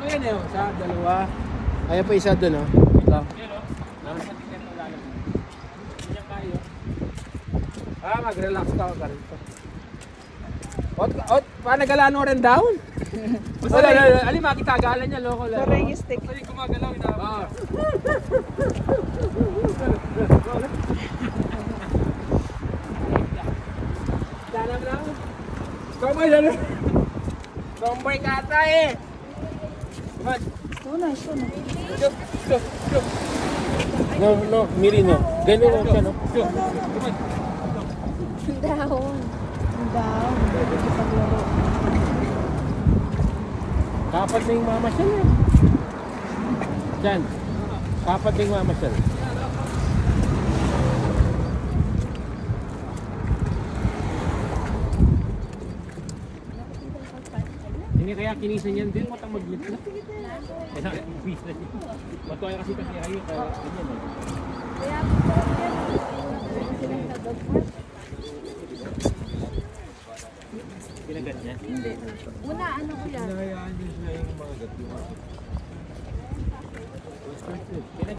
Tatlo yan eh. Isa, dalawa. Ayan pa isa doon, oh. Ito. Yan o. Nasa tingnan mo lalim. Ganyan kayo. Mag-relax ka ka rito. Ot, panagalaan mo rin down? Wala, ali makitagalan niya, loko lang. Sorry, yung stick. Ay, gumagalaw, inaabot. Dala mo lang. Tomboy, dala. Tomboy ka ata eh. Come on. Nice. Go. No, Miri, no. Ganun lang siya, no? Go. Come on. Down. Down. Paglaro. Kapat na yung mamasyal, eh. Diyan. Kapat na yung mamasyal. Hindi kaya kinisan yan din, matang mag-lit na. Kaya kinisan yan. Matuwa kasi kasi ayo, kaya ganyan eh. Kaya silang nag-dogpark. Pinagat niya? Hindi. Una, ano ko yan? Hinahayaan din sila yung mga gato.